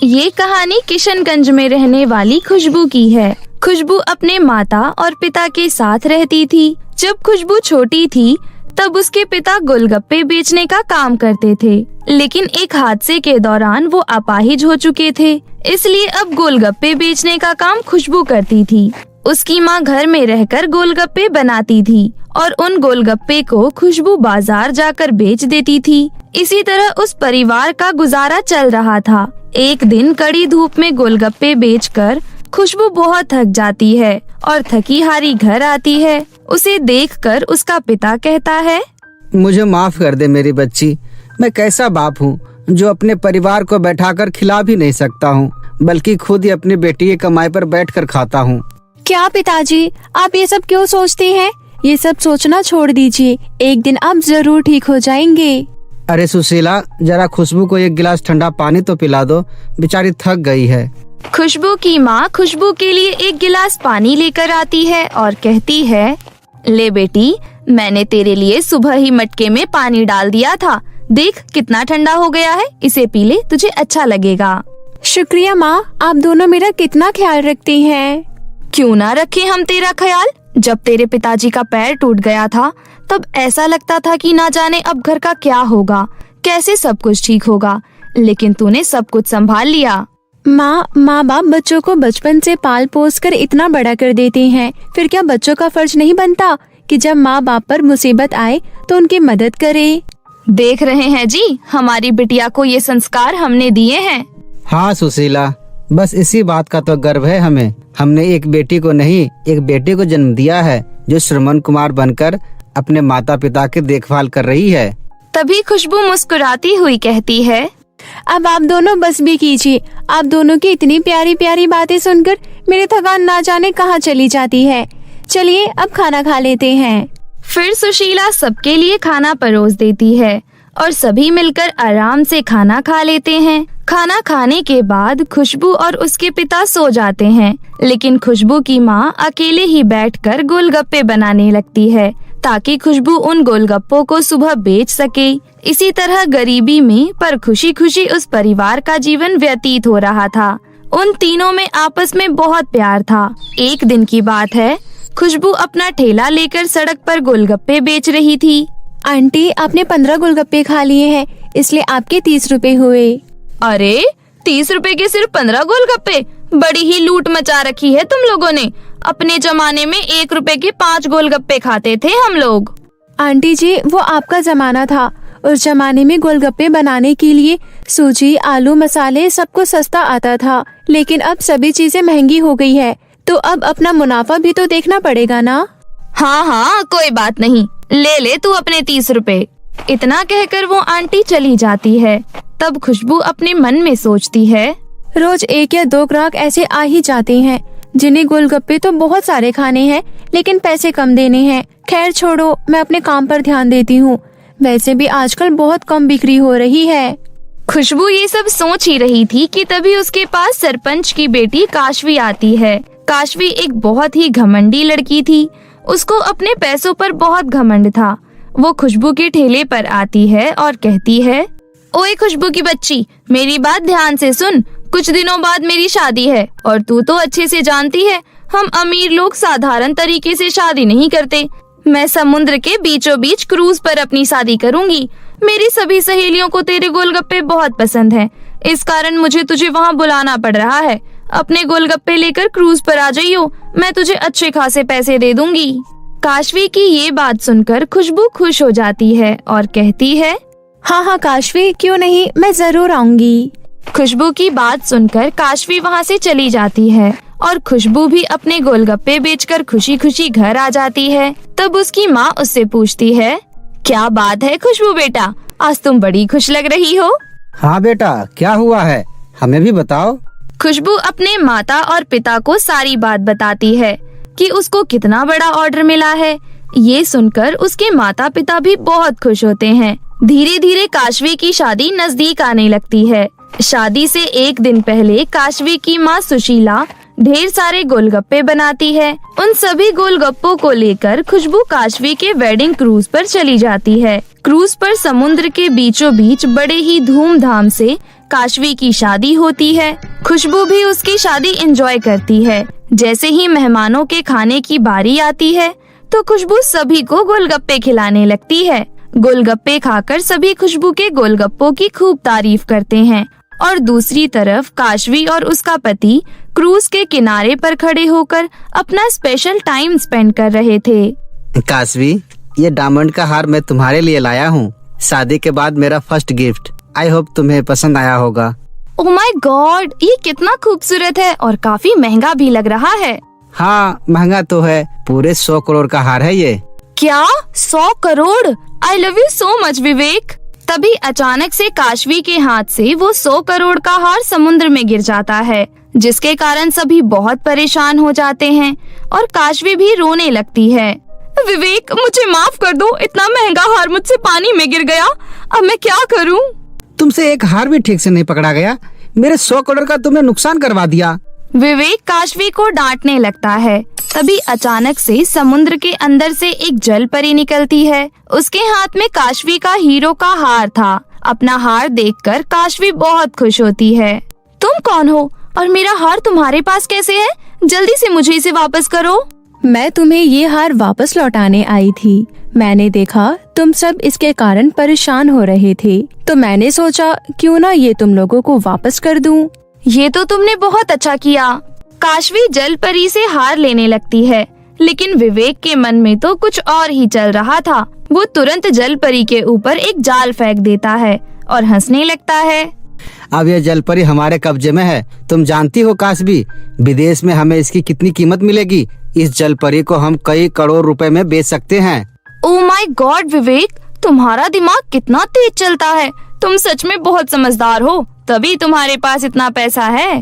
ये कहानी किशनगंज में रहने वाली खुशबू की है। खुशबू अपने माता और पिता के साथ रहती थी। जब खुशबू छोटी थी तब उसके पिता गोलगप्पे बेचने का काम करते थे, लेकिन एक हादसे के दौरान वो अपाहिज हो चुके थे, इसलिए अब गोलगप्पे बेचने का काम खुशबू करती थी। उसकी माँ घर में रहकर गोलगप्पे बनाती थी और उन गोलगप्पे को खुशबू बाजार जाकर बेच देती थी। इसी तरह उस परिवार का गुजारा चल रहा था। एक दिन कड़ी धूप में गोलगप्पे बेचकर खुशबू बहुत थक जाती है और थकी हारी घर आती है। उसे देखकर उसका पिता कहता है, मुझे माफ कर दे मेरी बच्ची, मैं कैसा बाप हूँ जो अपने परिवार को बैठाकर खिला भी नहीं सकता हूँ, बल्कि खुद ही अपनी बेटी की कमाई पर बैठकर खाता हूँ। क्या पिताजी, आप ये सब क्यों सोचते हैं? ये सब सोचना छोड़ दीजिए, एक दिन आप जरूर ठीक हो जाएंगे। अरे सुशीला, जरा खुशबू को एक गिलास ठंडा पानी तो पिला दो, बेचारी थक गई है। खुशबू की माँ खुशबू के लिए एक गिलास पानी लेकर आती है और कहती है, ले बेटी, मैंने तेरे लिए सुबह ही मटके में पानी डाल दिया था, देख कितना ठंडा हो गया है, इसे पी ले, तुझे अच्छा लगेगा। शुक्रिया माँ, आप दोनों मेरा कितना ख्याल रखती हैं। क्यों ना रखे हम तेरा ख्याल। जब तेरे पिताजी का पैर टूट गया था तब ऐसा लगता था कि ना जाने अब घर का क्या होगा, कैसे सब कुछ ठीक होगा, लेकिन तूने सब कुछ संभाल लिया। माँ बाप बच्चों को बचपन से पाल पोस कर इतना बड़ा कर देते हैं, फिर क्या बच्चों का फर्ज नहीं बनता कि जब माँ बाप पर मुसीबत आए तो उनकी मदद करे। देख रहे हैं जी, हमारी बिटिया को ये संस्कार हमने दिए हैं। हाँ सुशीला, बस इसी बात का तो गर्व है हमें। हमने एक बेटी को नहीं, एक बेटे को जन्म दिया है जो श्रवण कुमार बनकर अपने माता पिता की देखभाल कर रही है। तभी खुशबू मुस्कुराती हुई कहती है, अब आप दोनों बस भी कीजिए। आप दोनों की इतनी प्यारी प्यारी बातें सुनकर मेरी थकान ना जाने कहाँ चली जाती है। चलिए अब खाना खा लेते हैं। फिर सुशीला सबके लिए खाना परोस देती है और सभी मिलकर आराम से खाना खा लेते हैं। खाना खाने के बाद खुशबू और उसके पिता सो जाते हैं, लेकिन खुशबू की माँ अकेले ही बैठकर गोलगप्पे बनाने लगती है ताकि खुशबू उन गोलगप्पों को सुबह बेच सके। इसी तरह गरीबी में पर खुशी खुशी उस परिवार का जीवन व्यतीत हो रहा था। उन तीनों में आपस में बहुत प्यार था। एक दिन की बात है, खुशबू अपना ठेला लेकर सड़क पर गोलगप्पे बेच रही थी। आंटी, आपने 15 गोलगप्पे खा लिए हैं, इसलिए आपके 30 रुपए हुए। अरे 30 रुपए के सिर्फ 15 गोलगप्पे? बड़ी ही लूट मचा रखी है तुम लोगों ने। अपने जमाने में 1 रुपए के 5 गोलगप्पे खाते थे हम लोग। आंटी जी, वो आपका जमाना था। उस जमाने में गोलगप्पे बनाने के लिए सूजी, आलू, मसाले सब कुछ सस्ता आता था, लेकिन अब सभी चीजें महंगी हो गई है, तो अब अपना मुनाफा भी तो देखना पड़ेगा ना। हाँ, कोई बात नहीं, ले तू अपने 30 रुपए। इतना कहकर वो आंटी चली जाती है। तब खुशबू अपने मन में सोचती है, रोज 1 या 2 ग्राहक ऐसे आ ही जाते हैं जिन्हें गोलगप्पे तो बहुत सारे खाने हैं, लेकिन पैसे कम देने हैं। खैर छोड़ो, मैं अपने काम पर ध्यान देती हूँ। वैसे भी आजकल बहुत कम बिक्री हो रही है। खुशबू ये सब सोच ही रही थी कि तभी उसके पास सरपंच की बेटी काशवी आती है। काशवी एक बहुत ही घमंडी लड़की थी। उसको अपने पैसों पर बहुत घमंड था। वो खुशबू के ठेले पर आती है और कहती है, ओए खुशबू की बच्ची, मेरी बात ध्यान से सुन। कुछ दिनों बाद मेरी शादी है और तू तो अच्छे से जानती है हम अमीर लोग साधारण तरीके से शादी नहीं करते। मैं समुद्र के बीचों बीच क्रूज पर अपनी शादी करूंगी। मेरी सभी सहेलियों को तेरे गोलगप्पे बहुत पसंद हैं, इस कारण मुझे तुझे वहाँ बुलाना पड़ रहा है। अपने गोलगप्पे लेकर क्रूज पर आ जाइयो, मैं तुझे अच्छे खासे पैसे दे दूंगी। काशवी की ये बात सुनकर खुशबू खुश हो जाती है और कहती है, हाँ काशवी, क्यों नहीं, मैं जरूर आऊंगी। खुशबू की बात सुनकर काशवी वहाँ से चली जाती है और खुशबू भी अपने गोलगप्पे बेचकर खुशी खुशी घर आ जाती है। तब उसकी माँ उससे पूछती है, क्या बात है खुशबू बेटा, आज तुम बड़ी खुश लग रही हो। हाँ बेटा, क्या हुआ है, हमें भी बताओ। खुशबू अपने माता और पिता को सारी बात बताती है कि उसको कितना बड़ा ऑर्डर मिला है। ये सुनकर उसके माता पिता भी बहुत खुश होते हैं। धीरे धीरे काशवी की शादी नजदीक आने लगती है। शादी से एक दिन पहले काशवी की माँ सुशीला ढेर सारे गोलगप्पे बनाती है। उन सभी गोलगप्पों को लेकर खुशबू काशवी के वेडिंग क्रूज पर चली जाती है। क्रूज पर समुद्र के बीचों बीच बड़े ही धूमधाम से काशवी की शादी होती है। खुशबू भी उसकी शादी एंजॉय करती है। जैसे ही मेहमानों के खाने की बारी आती है तो खुशबू सभी को गोलगप्पे खिलाने लगती है। गोलगप्पे खाकर सभी खुशबू के गोलगप्पों की खूब तारीफ करते हैं और दूसरी तरफ काशवी और उसका पति क्रूज के किनारे पर खड़े होकर अपना स्पेशल टाइम स्पेंड कर रहे थे। काशवी, ये डायमंड का हार मैं तुम्हारे लिए लाया हूँ। शादी के बाद मेरा फर्स्ट गिफ्ट। आई होप तुम्हें पसंद आया होगा। ओह माय गॉड, ये कितना खूबसूरत है और काफी महंगा भी लग रहा है। हाँ, महंगा तो है। पूरे 100 करोड़ का हार है ये। क्या 100 crore? I love you so much Vivek. तभी अचानक से काशवी के हाथ से वो 100 करोड़ का हार समुद्र में गिर जाता है, जिसके कारण सभी बहुत परेशान हो जाते हैं और काशवी भी रोने लगती है। विवेक, मुझे माफ कर दो, इतना महंगा हार मुझसे पानी में गिर गया। अब मैं क्या करूं? तुमसे एक हार भी ठीक से नहीं पकड़ा गया। मेरे 100 करोड़ का तुमने नुकसान करवा दिया। विवेक काशवी को डांटने लगता है। तभी अचानक से समुद्र के अंदर से एक जल परी निकलती है। उसके हाथ में काशवी का हीरो का हार था। अपना हार देखकर काशवी बहुत खुश होती है। तुम कौन हो और मेरा हार तुम्हारे पास कैसे है? जल्दी से मुझे इसे वापस करो। मैं तुम्हें ये हार वापस लौटाने आई थी। मैंने देखा तुम सब इसके कारण परेशान हो रहे थे, तो मैंने सोचा क्यों ना ये तुम लोगों को वापस कर दूं। ये तो तुमने बहुत अच्छा किया। काशवी जल परी से हार लेने लगती है, लेकिन विवेक के मन में तो कुछ और ही चल रहा था। वो तुरंत जल परी के ऊपर एक जाल फेंक देता है और हंसने लगता है। अब ये जल परी हमारे कब्जे में है। तुम जानती हो काशवी, विदेश में हमें इसकी कितनी कीमत मिलेगी। इस जल परी को हम कई करोड़ रुपए में बेच सकते हैं। ओह माय गॉड विवेक, तुम्हारा दिमाग कितना तेज चलता है। तुम सच में बहुत समझदार हो, तभी तुम्हारे पास इतना पैसा है।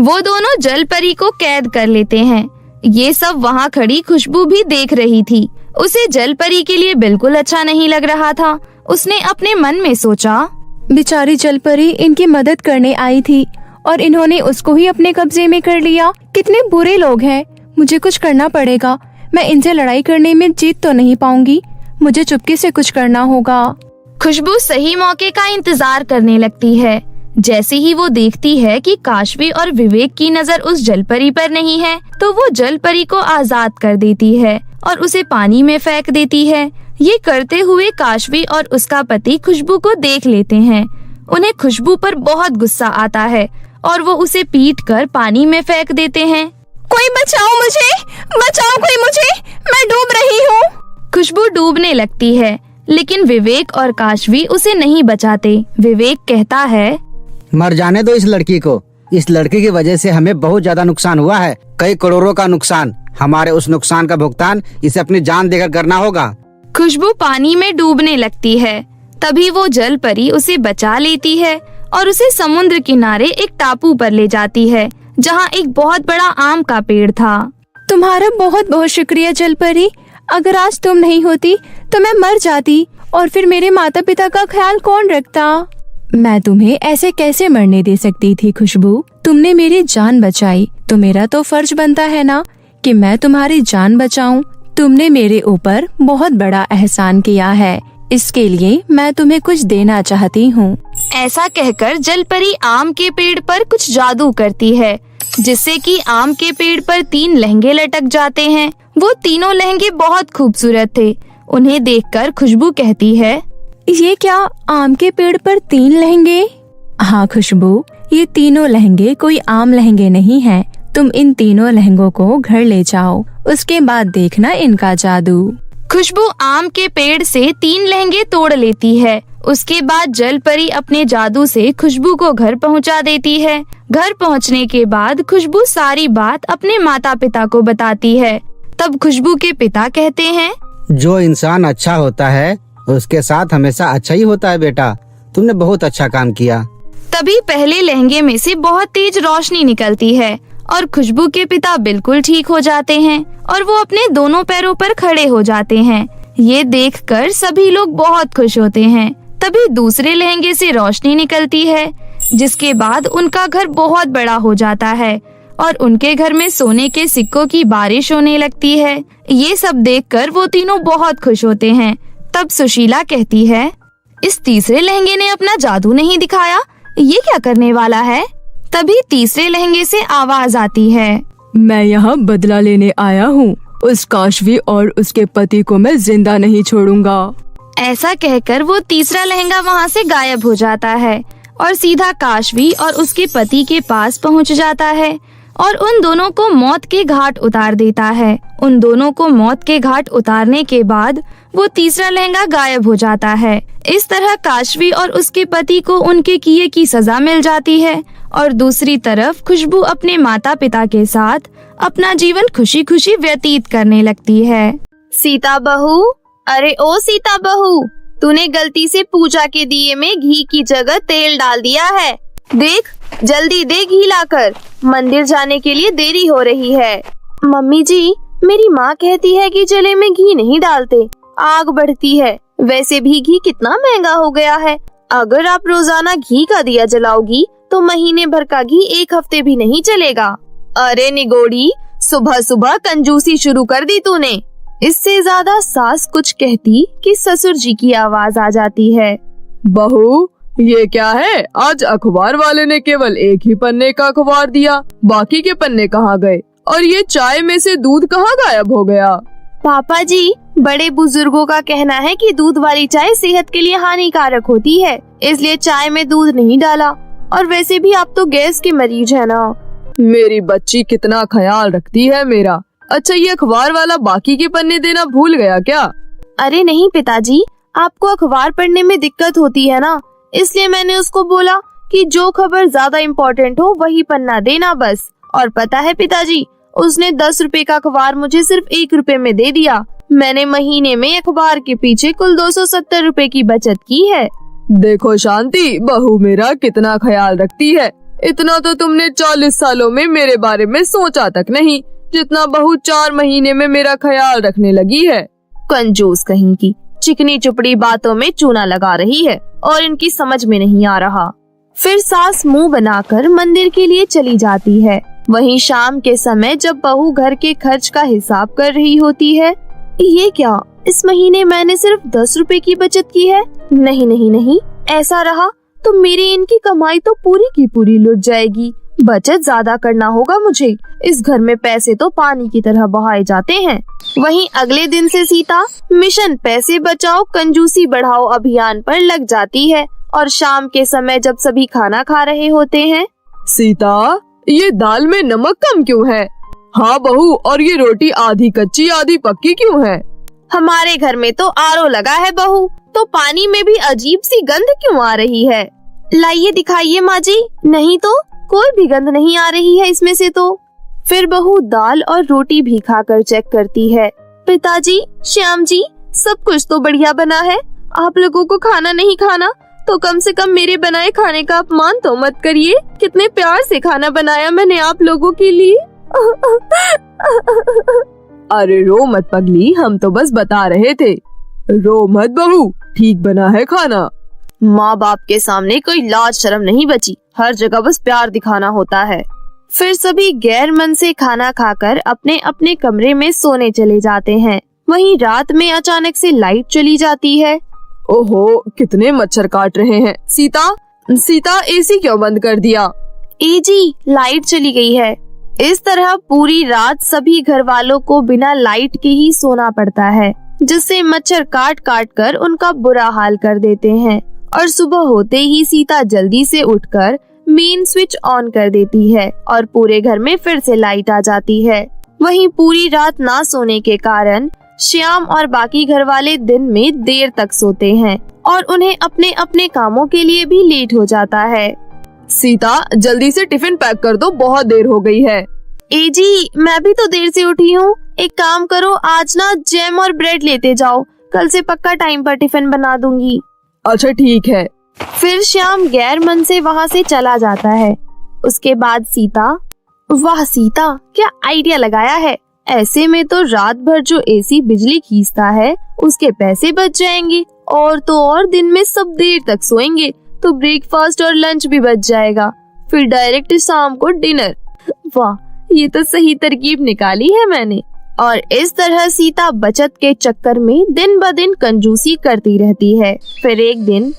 वो दोनों जल परी को कैद कर लेते हैं। ये सब वहाँ खड़ी खुशबू भी देख रही थी। उसे जल परी के लिए बिल्कुल अच्छा नहीं लग रहा था। उसने अपने मन में सोचा, बेचारी जल परी इनकी मदद करने आई थी और इन्होंने उसको ही अपने कब्जे में कर लिया। कितने बुरे लोग हैं। मुझे कुछ करना पड़ेगा। मैं इनसे लड़ाई करने में जीत तो नहीं पाऊंगी। मुझे चुपके से कुछ करना होगा। खुशबू सही मौके का इंतजार करने लगती है। जैसे ही वो देखती है कि काशवी और विवेक की नजर उस जलपरी पर नहीं है, तो वो जलपरी को आजाद कर देती है और उसे पानी में फेंक देती है। ये करते हुए काशवी और उसका पति खुशबू को देख लेते हैं। उन्हें खुशबू पर बहुत गुस्सा आता है और वो उसे पीट कर पानी में फेंक देते हैं। कोई बचाओ मुझे, बचाओ कोई मुझे, मैं डूब रही हूँ। खुशबू डूबने लगती है, लेकिन विवेक और काशवी उसे नहीं बचाते। विवेक कहता है, मर जाने दो इस लड़की को। इस लड़की की वजह से हमें बहुत ज्यादा नुकसान हुआ है, कई करोड़ों का नुकसान। हमारे उस नुकसान का भुगतान इसे अपनी जान देकर करना होगा। खुशबू पानी में डूबने लगती है। तभी वो जल परी उसे बचा लेती है और उसे समुद्र किनारे एक टापू पर ले जाती है, जहाँ एक बहुत बड़ा आम का पेड़ था। तुम्हारा बहुत बहुत शुक्रिया जल परी। अगर आज तुम नहीं होती तो मैं मर जाती और फिर मेरे माता पिता का ख्याल कौन रखता। मैं तुम्हें ऐसे कैसे मरने दे सकती थी खुशबू। तुमने मेरी जान बचाई, तो मेरा तो फर्ज बनता है ना कि मैं तुम्हारी जान बचाऊं। तुमने मेरे ऊपर बहुत बड़ा एहसान किया है, इसके लिए मैं तुम्हें कुछ देना चाहती हूँ। ऐसा कहकर जलपरी आम के पेड़ पर कुछ जादू करती है, जिससे कि आम के पेड़ पर 3 लहंगे लटक जाते हैं। वो तीनों लहंगे बहुत खूबसूरत थे। उन्हें देखकर खुशबू कहती है, ये क्या, आम के पेड़ पर 3 लहंगे? हाँ खुशबू, ये तीनों लहंगे कोई आम लहंगे नहीं हैं। तुम इन तीनों लहंगों को घर ले जाओ, उसके बाद देखना इनका जादू। खुशबू आम के पेड़ से 3 लहंगे तोड़ लेती है। उसके बाद जलपरी अपने जादू से खुशबू को घर पहुंचा देती है। घर पहुंचने के बाद खुशबू सारी बात अपने माता पिता को बताती है। तब खुशबू के पिता कहते हैं, जो इंसान अच्छा होता है उसके साथ हमेशा अच्छा ही होता है बेटा। तुमने बहुत अच्छा काम किया। तभी पहले लहंगे में से बहुत तेज रोशनी निकलती है और खुशबू के पिता बिल्कुल ठीक हो जाते हैं और वो अपने दोनों पैरों पर खड़े हो जाते हैं। ये देखकर सभी लोग बहुत खुश होते हैं। तभी दूसरे लहंगे से रोशनी निकलती है, जिसके बाद उनका घर बहुत बड़ा हो जाता है और उनके घर में सोने के सिक्कों की बारिश होने लगती है। ये सब देखकर वो तीनों बहुत खुश होते हैं। तब सुशीला कहती है, इस तीसरे लहंगे ने अपना जादू नहीं दिखाया। ये क्या करने वाला है? तभी तीसरे लहंगे से आवाज आती है। मैं यहाँ बदला लेने आया हूँ। उस काशवी और उसके पति को मैं जिंदा नहीं छोड़ूंगा। ऐसा कहकर वो तीसरा लहंगा वहाँ से गायब हो जाता है और सीधा काशवी और उसके पति के पास पहुँच जाता है और उन दोनों को मौत के घाट उतार देता है। उन दोनों को मौत के घाट उतारने के बाद वो तीसरा लहंगा गायब हो जाता है। इस तरह काशवी और उसके पति को उनके किए की सजा मिल जाती है और दूसरी तरफ खुशबू अपने माता पिता के साथ अपना जीवन खुशी खुशी व्यतीत करने लगती है। सीता बहू, अरे ओ सीता बहू, तूने गलती से पूजा के दिए में घी की जगह तेल डाल दिया है। देख, जल्दी दे घी लाकर, मंदिर जाने के लिए देरी हो रही है। मम्मी जी, मेरी माँ कहती है कि जले में घी नहीं डालते, आग बढ़ती है। वैसे भी घी कितना महंगा हो गया है। अगर आप रोजाना घी का दिया जलाओगी तो महीने भर का घी एक हफ्ते भी नहीं चलेगा। अरे निगोड़ी, सुबह सुबह कंजूसी शुरू कर दी तूने। इससे ज्यादा सास कुछ कहती कि ससुर जी की आवाज आ जाती है। बहू, ये क्या है? आज अखबार वाले ने केवल एक ही पन्ने का अखबार दिया, बाकी के पन्ने कहाँ गए? और ये चाय में से दूध कहाँ गायब हो गया? पापा जी, बड़े बुजुर्गों का कहना है कि दूध वाली चाय सेहत के लिए हानिकारक होती है, इसलिए चाय में दूध नहीं डाला। और वैसे भी आप तो गैस के मरीज है ना। मेरी बच्ची कितना ख्याल रखती है मेरा। अच्छा, ये अखबार वाला बाकी के पन्ने देना भूल गया क्या? अरे नहीं पिताजी, आपको अखबार पढ़ने में दिक्कत होती है ना, इसलिए मैंने उसको बोला कि जो खबर ज्यादा इम्पोर्टेंट हो वही पन्ना देना बस। और पता है पिताजी, उसने 10 रुपए का अखबार मुझे सिर्फ 1 रुपए में दे दिया। मैंने महीने में अखबार के पीछे कुल 270 रुपए की बचत की है। देखो शांति, बहू मेरा कितना ख्याल रखती है। इतना तो तुमने 40 सालों में मेरे बारे में सोचा तक नहीं, जितना बहू 4 महीने में मेरा ख्याल रखने लगी है। कंजूस कहीं की, चिकनी चुपड़ी बातों में चूना लगा रही है और इनकी समझ में नहीं आ रहा। फिर सास मुंह बनाकर मंदिर के लिए चली जाती है। वहीं शाम के समय जब बहू घर के खर्च का हिसाब कर रही होती है, ये क्या, इस महीने मैंने सिर्फ 10 रुपए की बचत की है। नहीं नहीं नहीं, ऐसा रहा तो मेरी इनकी कमाई तो पूरी की पूरी लुट जाएगी। बचत ज्यादा करना होगा मुझे। इस घर में पैसे तो पानी की तरह बहाए जाते हैं। वहीं अगले दिन से सीता मिशन पैसे बचाओ कंजूसी बढ़ाओ अभियान पर लग जाती है। और शाम के समय जब सभी खाना खा रहे होते हैं, सीता, ये दाल में नमक कम क्यों है? हाँ बहू, और ये रोटी आधी कच्ची आधी पक्की क्यों है? हमारे घर में तो आरओ लगा है बहू, तो पानी में भी अजीब सी गंध क्यों आ रही है? लाइए दिखाइए माँ जी। नहीं तो कोई भी गंध नहीं आ रही है इसमें से तो। फिर बहू दाल और रोटी भी खाकर चेक करती है। पिताजी, श्याम जी, सब कुछ तो बढ़िया बना है। आप लोगों को खाना नहीं खाना तो कम से कम मेरे बनाए खाने का अपमान तो मत करिए। कितने प्यार से खाना बनाया मैंने आप लोगों के लिए। अरे रो मत पगली, हम तो बस बता रहे थे। रो मत बहू, ठीक बना है खाना। माँ बाप के सामने कोई लाज शर्म नहीं बची, हर जगह बस प्यार दिखाना होता है। फिर सभी गैर मन से खाना खाकर अपने अपने कमरे में सोने चले जाते हैं। वहीं रात में अचानक से लाइट चली जाती है। ओहो, कितने मच्छर काट रहे हैं। सीता, एसी क्यों बंद कर दिया? ए जी, लाइट चली गई है। इस तरह पूरी रात सभी घर वालों को बिना लाइट के ही सोना पड़ता है, जिससे मच्छर काट काट कर उनका बुरा हाल कर देते हैं। और सुबह होते ही सीता जल्दी से उठकर मेन स्विच ऑन कर देती है और पूरे घर में फिर से लाइट आ जाती है। वहीं पूरी रात ना सोने के कारण श्याम और बाकी घर वाले दिन में देर तक सोते हैं और उन्हें अपने अपने कामों के लिए भी लेट हो जाता है। सीता, जल्दी से टिफिन पैक कर दो, बहुत देर हो गई है। ए जी, मैं भी तो देर से उठी हूँ। एक काम करो, आज ना जैम और ब्रेड लेते जाओ, कल से पक्का टाइम पर टिफिन बना दूंगी। अच्छा ठीक है। फिर श्याम गैर मन से वहाँ से चला जाता है। उसके बाद सीता, वाह सीता, क्या आइडिया लगाया है। ऐसे में तो रात भर जो एसी बिजली खींचता है उसके पैसे बच जाएंगे और तो और दिन में सब देर तक सोएंगे तो ब्रेकफास्ट और लंच भी बच जाएगा। फिर डायरेक्ट शाम को डिनर। वाह, ये तो सही तरकीब निकाली है मैंने। और इस तरह सीता बचत के चक्कर में दिन ब दिन कंजूसी करती रहती है। फिर एक दिन,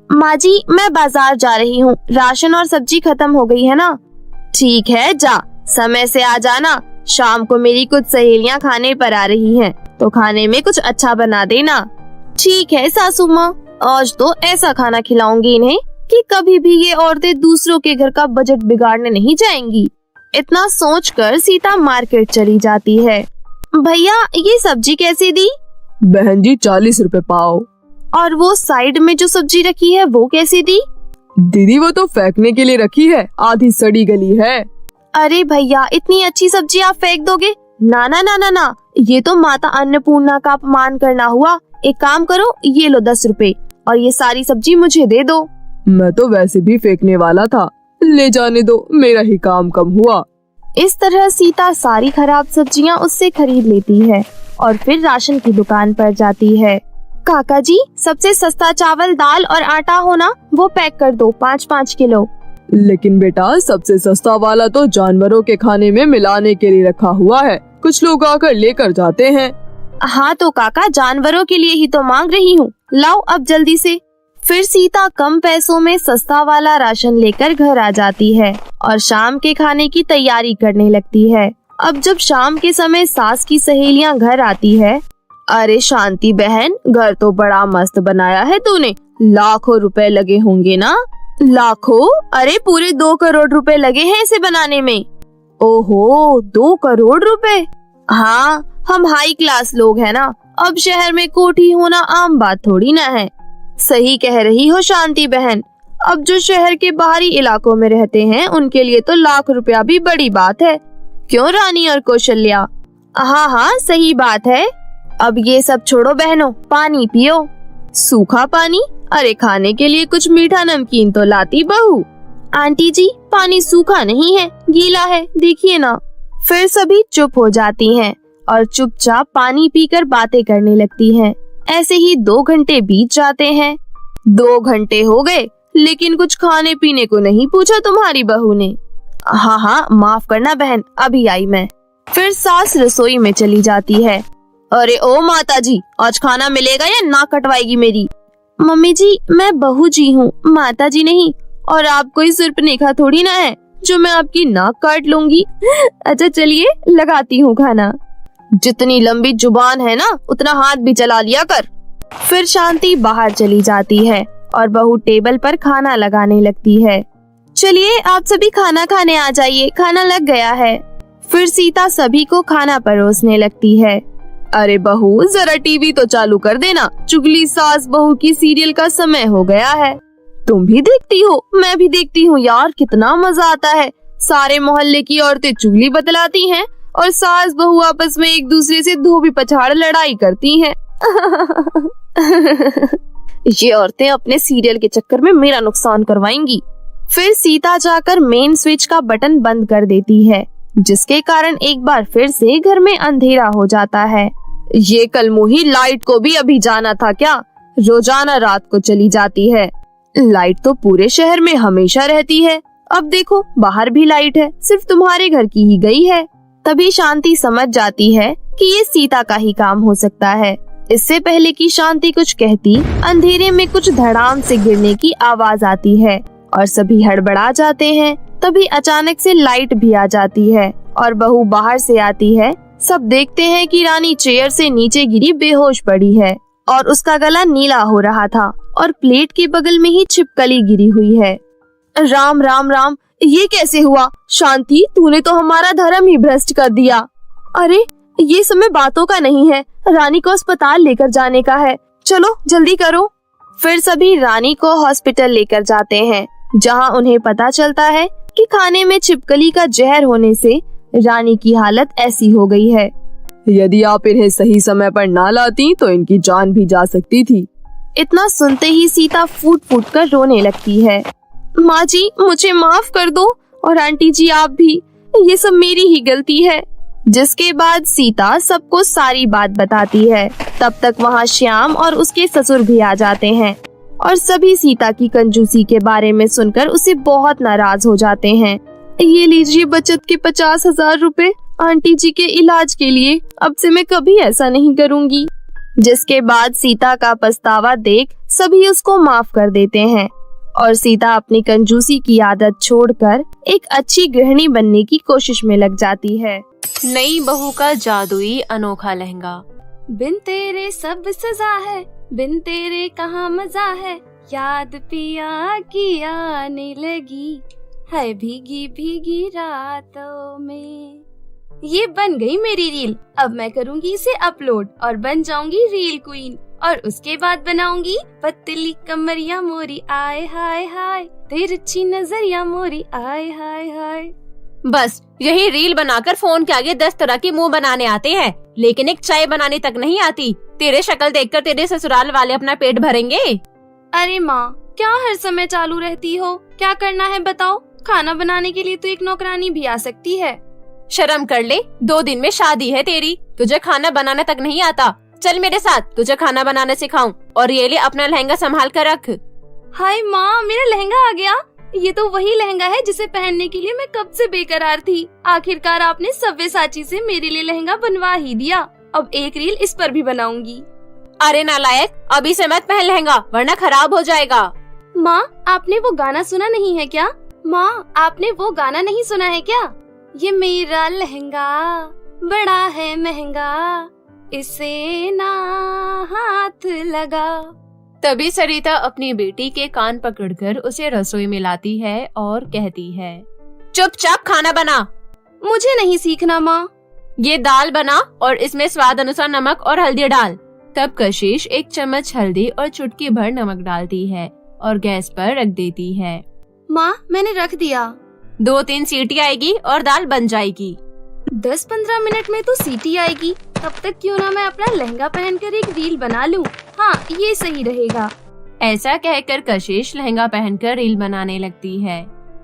माँ जी, मैं बाजार जा रही हूँ, राशन और सब्जी खत्म हो गई है ना। ठीक है, जा, समय से आ जाना। शाम को मेरी कुछ सहेलियाँ खाने पर आ रही हैं, तो खाने में कुछ अच्छा बना देना। ठीक है सासू माँ, आज तो ऐसा खाना खिलाऊंगी इन्हें कि कभी भी ये औरतें दूसरों के घर का बजट बिगाड़ने नहीं जाएंगी। इतना सोचकर सीता मार्केट चली जाती है। भैया, ये सब्जी कैसे दी? बहन जी 40 रुपए पाव। और वो साइड में जो सब्जी रखी है वो कैसे दी? दीदी वो तो फेंकने के लिए रखी है, आधी सड़ी गली है। अरे भैया, इतनी अच्छी सब्जी आप फेंक दोगे? ना ना ना ना ना, ये तो माता अन्नपूर्णा का अपमान करना हुआ। एक काम करो, ये लो 10 रुपए और ये सारी सब्जी मुझे दे दो। मैं तो वैसे भी फेंकने वाला था, ले जाने दो, मेरा ही काम कम हुआ। इस तरह सीता सारी खराब सब्जियां उससे खरीद लेती है और फिर राशन की दुकान पर जाती है। काका जी, सबसे सस्ता चावल, दाल और आटा हो ना, वो पैक कर दो 5-5 किलो। लेकिन बेटा, सबसे सस्ता वाला तो जानवरों के खाने में मिलाने के लिए रखा हुआ है, कुछ लोग आकर लेकर जाते हैं। हाँ तो काका, जानवरों के लिए ही तो मांग रही हूँ, लाओ अब जल्दी से। फिर सीता कम पैसों में सस्ता वाला राशन लेकर घर आ जाती है और शाम के खाने की तैयारी करने लगती है। अब जब शाम के समय सास की सहेलियां घर आती है, अरे शांति बहन, घर तो बड़ा मस्त बनाया है तूने, लाखों रुपए लगे होंगे ना? लाखों? अरे पूरे 2 करोड़ रुपए लगे हैं इसे बनाने में। ओहो, 2 करोड़ रुपए? हाँ, हम हाई क्लास लोग हैं ना, अब शहर में कोठी होना आम बात थोड़ी ना है। सही कह रही हो शांति बहन, अब जो शहर के बाहरी इलाकों में रहते हैं उनके लिए तो लाख रुपया भी बड़ी बात है। क्यों रानी और कौशल्या? हाँ हाँ, सही बात है। अब ये सब छोड़ो बहनों, पानी पियो। सूखा पानी? अरे खाने के लिए कुछ मीठा नमकीन तो लाती बहू। आंटी जी, पानी सूखा नहीं है, गीला है, देखिए ना। फिर सभी चुप हो जाती हैं और चुपचाप पानी पीकर बातें करने लगती हैं। ऐसे ही 2 घंटे बीत जाते हैं। 2 घंटे हो गए, लेकिन कुछ खाने पीने को नहीं पूछा तुम्हारी बहू ने। हाँ हाँ, माफ करना बहन, अभी आई मैं। फिर सास रसोई में चली जाती है। अरे ओ माता जी, आज खाना मिलेगा या नाक कटवाएगी मेरी? मम्मी जी, मैं बहू जी हूँ, माता जी नहीं। और आप कोई सिर्फ थोड़ी ना है जो मैं आपकी नाक काट लूंगी। अच्छा चलिए, लगाती हूँ खाना। जितनी लंबी जुबान है ना, उतना हाथ भी चला लिया कर। फिर शांति बाहर चली जाती है और बहू टेबल पर खाना लगाने लगती है। चलिए आप सभी खाना खाने आ जाइए, खाना लग गया है। फिर सीता सभी को खाना परोसने लगती है। अरे बहू, जरा टीवी तो चालू कर देना, चुगली सास बहू की सीरियल का समय हो गया है। तुम भी देखती हो? मैं भी देखती हूँ यार, कितना मजा आता है। सारे मोहल्ले की औरतें चुगली बतलाती हैं और सास बहू आपस में एक दूसरे से धोबी पछाड़ लड़ाई करती हैं। ये औरतें अपने सीरियल के चक्कर में मेरा नुकसान करवाएंगी। फिर सीता जाकर मेन स्विच का बटन बंद कर देती है, जिसके कारण एक बार फिर से घर में अंधेरा हो जाता है। ये कलमुही लाइट को भी अभी जाना था क्या? रोजाना रात को चली जाती है। लाइट तो पूरे शहर में हमेशा रहती है, अब देखो बाहर भी लाइट है, सिर्फ तुम्हारे घर की ही गई है। तभी शांति समझ जाती है कि ये सीता का ही काम हो सकता है। इससे पहले कि शांति कुछ कहती, अंधेरे में कुछ धड़ाम से गिरने की आवाज आती है और सभी हड़बड़ा जाते हैं। तभी अचानक से लाइट भी आ जाती है और बहू बाहर से आती है। सब देखते हैं कि रानी चेयर से नीचे गिरी बेहोश पड़ी है और उसका गला नीला हो रहा था और प्लेट के बगल में ही छिपकली गिरी हुई है। राम राम राम, ये कैसे हुआ? शांति, तूने तो हमारा धर्म ही भ्रष्ट कर दिया। अरे ये समय बातों का नहीं है, रानी को अस्पताल लेकर जाने का है, चलो जल्दी करो। फिर सभी रानी को हॉस्पिटल लेकर जाते हैं, जहां उन्हें पता चलता है कि खाने में छिपकली का जहर होने से रानी की हालत ऐसी हो गई है। यदि आप इन्हें सही समय पर ना लाती तो इनकी जान भी जा सकती थी। इतना सुनते ही सीता फूट फूट कर रोने लगती है। माँ जी, मुझे माफ कर दो, और आंटी जी आप भी, ये सब मेरी ही गलती है। जिसके बाद सीता सबको सारी बात बताती है। तब तक वहाँ श्याम और उसके ससुर भी आ जाते हैं और सभी सीता की कंजूसी के बारे में सुनकर उसे बहुत नाराज हो जाते हैं। ये लीजिए बचत के 50,000 रुपए आंटी जी के इलाज के लिए, अब से मैं कभी ऐसा नहीं करूँगी। जिसके बाद सीता का पछतावा देख सभी उसको माफ कर देते हैं और सीता अपनी कंजूसी की आदत छोड़कर एक अच्छी गृहिणी बनने की कोशिश में लग जाती है। नई बहू का जादुई अनोखा लहंगा। बिन तेरे सब सजा है, बिन तेरे कहाँ मजा है, याद पिया की आने लगी है भीगी भीगी रातों में। ये बन गई मेरी रील। अब मैं करूँगी इसे अपलोड और बन जाऊंगी रील क्वीन। और उसके बाद बनाऊंगी पतली कमरिया मोरी आए हाय हाय, तिरछी नजरिया मोरी आए हाय हाय। बस यही रील बनाकर फोन के आगे 10 तरह के मुंह बनाने आते हैं, लेकिन एक चाय बनाने तक नहीं आती। तेरे शक्ल देखकर तेरे ससुराल वाले अपना पेट भरेंगे। अरे माँ, क्या हर समय चालू रहती हो? क्या करना है बताओ? खाना बनाने के लिए तो एक नौकरानी भी आ सकती है। शर्म कर ले, 2 दिन में शादी है तेरी, तुझे खाना बनाना तक नहीं आता। चल मेरे साथ, तुझे खाना बनाना सिखाऊं। और ये ले अपना लहंगा संभाल कर रख। हाय माँ, मेरा लहंगा आ गया। ये तो वही लहंगा है जिसे पहनने के लिए मैं कब से बेकरार थी। आखिरकार आपने सव्यसाची से मेरे लिए लहंगा बनवा ही दिया। अब एक रील इस पर भी बनाऊंगी। अरे नालायक, अभी से मत पहन लहंगा वरना खराब हो जाएगा। माँ, आपने वो गाना सुना नहीं है क्या? माँ, आपने वो गाना नहीं सुना है क्या? ये मेरा लहंगा बड़ा है महंगा, इसे ना हाथ लगा। तभी सरिता अपनी बेटी के कान पकड़कर उसे रसोई में लाती है और कहती है, चुपचाप खाना बना। मुझे नहीं सीखना माँ। ये दाल बना और इसमें स्वाद अनुसार नमक और हल्दी डाल। तब कशिश 1 चम्मच हल्दी और चुटकी भर नमक डालती है और गैस पर रख देती है। माँ, मैंने रख दिया। 2-3 सीटी आएगी और दाल बन जाएगी। 10-15 मिनट में तो सीटी आएगी। तब तक क्यों ना मैं अपना लहंगा पहनकर एक रील बना लूं। हाँ, ये सही रहेगा। ऐसा कहकर कशिश लहंगा पहनकर रील बनाने लगती है।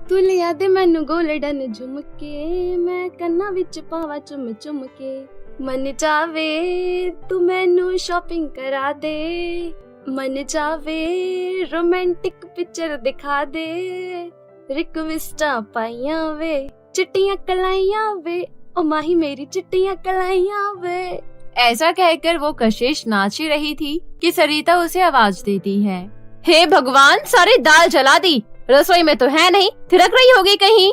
तू लिया दे मैनू गोल्डन झुमके, मैं कन्ना विच पावा चुम चुम के, मन चावे तू मैनू शॉपिंग करा दे, मन चावे रोमांटिक पिक्चर दिखा दे, रिक्वेस्टा पाइया वे चिट्टियां कलाइया वे, ओ माही मेरी चिट्टियां कलाइया वे। ऐसा कहकर वो कशिश नाच ही रही थी कि सरिता उसे आवाज देती है, हे भगवान, सारी दाल जला दी। रसोई में तो है नहीं, थिरक रही होगी कहीं।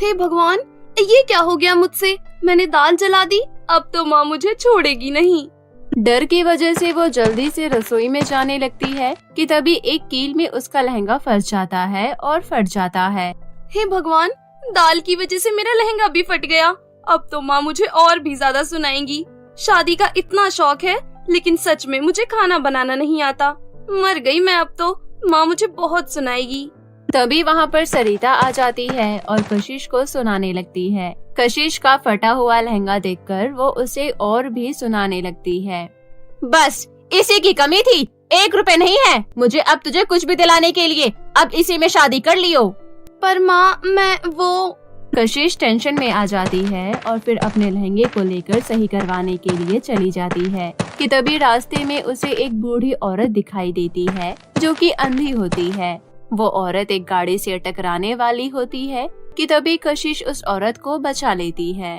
हे भगवान, ये क्या हो गया मुझसे? मैंने दाल जला दी। अब तो माँ मुझे छोड़ेगी नहीं। डर की वजह से वो जल्दी से रसोई में जाने लगती है कि तभी एक कील में उसका लहंगा फंस जाता है और फट जाता है। हे भगवान, दाल की वजह से मेरा लहंगा भी फट गया। अब तो माँ मुझे और भी ज्यादा सुनाएंगी। शादी का इतना शौक है, लेकिन सच में मुझे खाना बनाना नहीं आता। मर गई मैं अब तो। माँ मुझे बहुत सुनाएगी। तभी वहाँ पर सरिता आ जाती है और कशिश को सुनाने लगती है। कशिश का फटा हुआ लहंगा देखकर वो उसे और भी सुनाने लगती है। बस इसी की कमी थी, 1 रुपए नहीं है मुझे अब तुझे कुछ भी दिलाने के लिए। अब इसी में शादी कर लियो। पर माँ, मैं वो। कशिश टेंशन में आ जाती है और फिर अपने लहंगे को लेकर सही करवाने के लिए चली जाती है कि तभी रास्ते में उसे एक बूढ़ी औरत दिखाई देती है जो कि अंधी होती है। वो औरत एक गाड़ी से टकराने वाली होती है कि तभी कशिश उस औरत को बचा लेती है।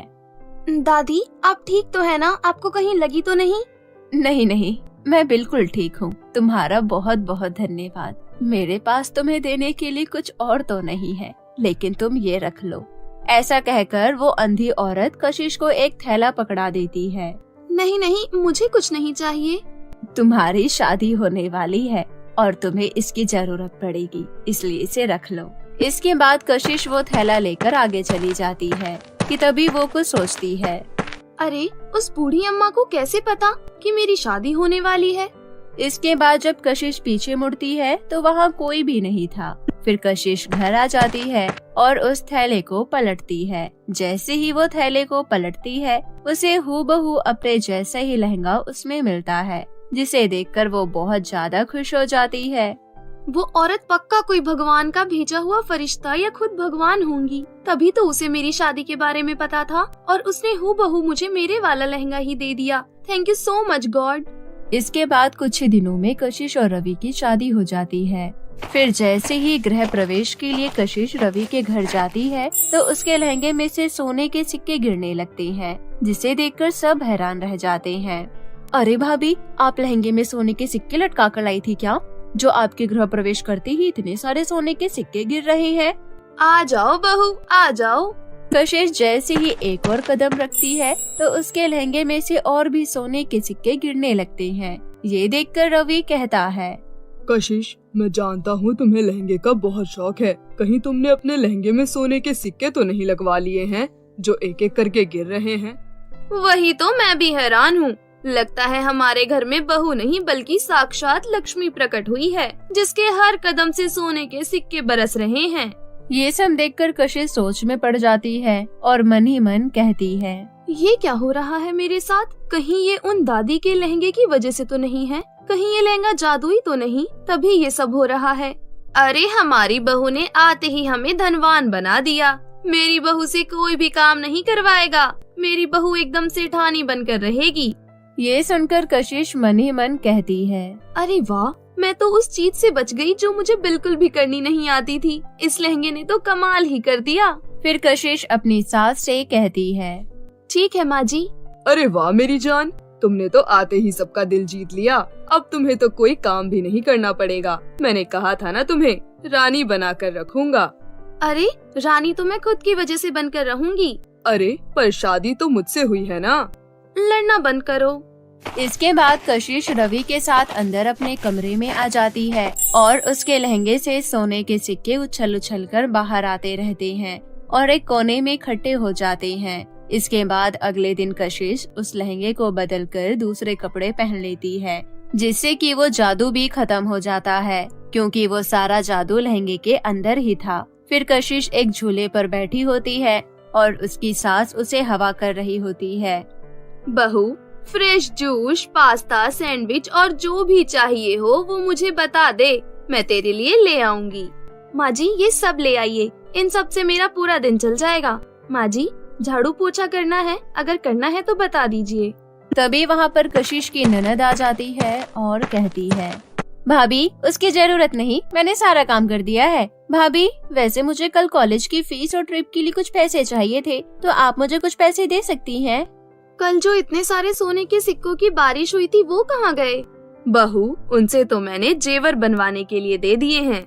दादी, आप ठीक तो है ना? आपको कहीं लगी तो नहीं? नहीं नहीं, मैं बिल्कुल ठीक हूँ। तुम्हारा बहुत बहुत धन्यवाद। मेरे पास तुम्हें देने के लिए कुछ और तो नहीं है, लेकिन तुम ये रख लो। ऐसा कहकर वो अंधी औरत कशिश को एक थैला पकड़ा देती है। नहीं नहीं, मुझे कुछ नहीं चाहिए। तुम्हारी शादी होने वाली है और तुम्हें इसकी जरूरत पड़ेगी, इसलिए इसे रख लो। इसके बाद कशिश वो थैला लेकर आगे चली जाती है कि तभी वो कुछ सोचती है। अरे, उस बूढ़ी अम्मा को कैसे पता कि मेरी शादी होने वाली है? इसके बाद जब कशिश पीछे मुड़ती है तो वहाँ कोई भी नहीं था। फिर कशिश घर आ जाती है और उस थैले को पलटती है। जैसे ही वो थैले को पलटती है, उसे हूबहू अपने जैसा ही लहंगा उसमें मिलता है, जिसे देखकर वो बहुत ज्यादा खुश हो जाती है। वो औरत पक्का कोई भगवान का भेजा हुआ फरिश्ता या खुद भगवान होंगी, तभी तो उसे मेरी शादी के बारे में पता था और उसने हूबहू मुझे मेरे वाला लहंगा ही दे दिया। Thank you so much God. इसके बाद कुछ ही दिनों में कशिश और रवि की शादी हो जाती है। फिर जैसे ही गृह प्रवेश के लिए कशिश रवि के घर जाती है तो उसके लहंगे में से सोने के सिक्के गिरने लगते हैं, जिसे देखकर सब हैरान रह जाते हैं। अरे भाभी, आप लहंगे में सोने के सिक्के लटका कर लाई थी क्या? जो आपके गृह प्रवेश करते ही इतने सारे सोने के सिक्के गिर रहे हैं। आ जाओ बहू, आ जाओ। कशिश जैसे ही एक और कदम रखती है तो उसके लहंगे में से और भी सोने के सिक्के गिरने लगते हैं। ये देखकर रवि कहता है, कशिश, मैं जानता हूँ तुम्हें लहंगे का बहुत शौक है। कहीं तुमने अपने लहंगे में सोने के सिक्के तो नहीं लगवा लिए हैं जो एक एक करके गिर रहे हैं? वही तो मैं भी हैरान हूँ। लगता है हमारे घर में बहू नहीं बल्कि साक्षात लक्ष्मी प्रकट हुई है, जिसके हर कदम से सोने के सिक्के बरस रहे हैं। ये सब देखकर कशिश सोच में पड़ जाती है और मन ही मन कहती है, ये क्या हो रहा है मेरे साथ? कहीं ये उन दादी के लहंगे की वजह से तो नहीं है? कहीं ये लहंगा जादुई तो नहीं, तभी ये सब हो रहा है? अरे हमारी बहू ने आते ही हमें धनवान बना दिया। मेरी बहू से कोई भी काम नहीं करवाएगा। मेरी बहू एकदम सेठानी बनकर रहेगी। ये सुनकर कशिश मन ही मन कहती है, अरे वाह, मैं तो उस चीज से बच गई जो मुझे बिल्कुल भी करनी नहीं आती थी। इस लहंगे ने तो कमाल ही कर दिया। फिर कशिश अपनी सास से कहती है, ठीक है माँ जी। अरे वाह मेरी जान, तुमने तो आते ही सबका दिल जीत लिया। अब तुम्हें तो कोई काम भी नहीं करना पड़ेगा। मैंने कहा था ना तुम्हें रानी बना कर रखूंगा। अरे रानी तो मैं खुद की वजह से बनकर रहूंगी। अरे पर शादी तो मुझसे हुई है ना। लड़ना बंद करो। इसके बाद कशिश रवि के साथ अंदर अपने कमरे में आ जाती है और उसके लहंगे से सोने के सिक्के उछल उछल कर बाहर आते रहते हैं और एक कोने में इकट्ठे हो जाते हैं। इसके बाद अगले दिन कशिश उस लहंगे को बदलकर दूसरे कपड़े पहन लेती है, जिससे कि वो जादू भी खत्म हो जाता है, क्योंकि वो सारा जादू लहंगे के अंदर ही था। फिर कशिश एक झूले पर बैठी होती है और उसकी सास उसे हवा कर रही होती है। बहू, फ्रेश जूस, पास्ता, सैंडविच और जो भी चाहिए हो वो मुझे बता दे, मैं तेरे लिए ले आऊंगी। माँ जी ये सब ले आइए, इन सब से मेरा पूरा दिन चल जाएगा। माँ जी झाड़ू पोछा करना है, अगर करना है तो बता दीजिए। तभी वहाँ पर कशिश की ननद आ जाती है और कहती है, भाभी उसकी जरूरत नहीं, मैंने सारा काम कर दिया है। भाभी वैसे मुझे कल कॉलेज की फीस और ट्रिप के लिए कुछ पैसे चाहिए थे, तो आप मुझे कुछ पैसे दे सकती हैं? कल जो इतने सारे सोने के सिक्कों की बारिश हुई थी वो कहाँ गए? बहू उनसे तो मैंने जेवर बनवाने के लिए दे दिए हैं।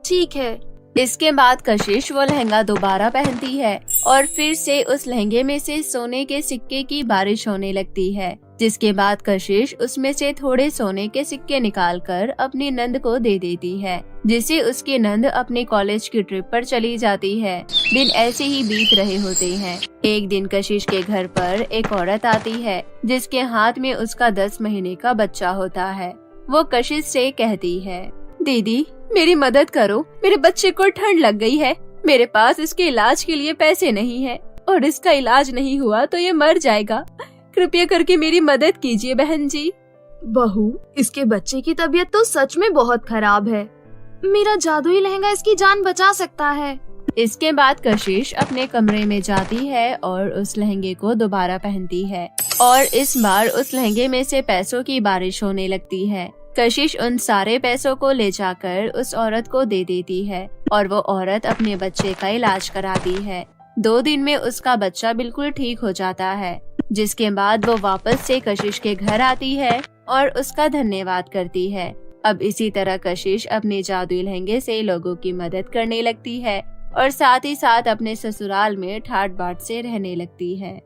ठीक है। इसके बाद कशिश वो लहंगा दोबारा पहनती है और फिर से उस लहंगे में से सोने के सिक्के की बारिश होने लगती है, जिसके बाद कशिश उसमें से थोड़े सोने के सिक्के निकालकर अपनी नंद को दे देती है, जिससे उसकी नंद अपने कॉलेज की ट्रिप पर चली जाती है। दिन ऐसे ही बीत रहे होते हैं। एक दिन कशिश के घर पर एक औरत आती है, जिसके हाथ में उसका 10 महीने का बच्चा होता है। वो कशिश से कहती है, दीदी मेरी मदद करो, मेरे बच्चे को ठंड लग गई है। मेरे पास इसके इलाज के लिए पैसे नहीं है और इसका इलाज नहीं हुआ तो ये मर जाएगा। कृपया करके मेरी मदद कीजिए बहन जी। बहू इसके बच्चे की तबीयत तो सच में बहुत खराब है। मेरा जादुई लहंगा इसकी जान बचा सकता है। इसके बाद कशिश अपने कमरे में जाती है और उस लहंगे को दोबारा पहनती है और इस बार उस लहंगे में से पैसों की बारिश होने लगती है। कशिश उन सारे पैसों को ले जाकर उस औरत को दे देती है और वो औरत अपने बच्चे का इलाज कराती है। 2 दिन में उसका बच्चा बिल्कुल ठीक हो जाता है, जिसके बाद वो वापस से कशिश के घर आती है और उसका धन्यवाद करती है। अब इसी तरह कशिश अपने जादुई लहंगे से लोगों की मदद करने लगती है और साथ ही साथ अपने ससुराल में ठाट बाट से रहने लगती है।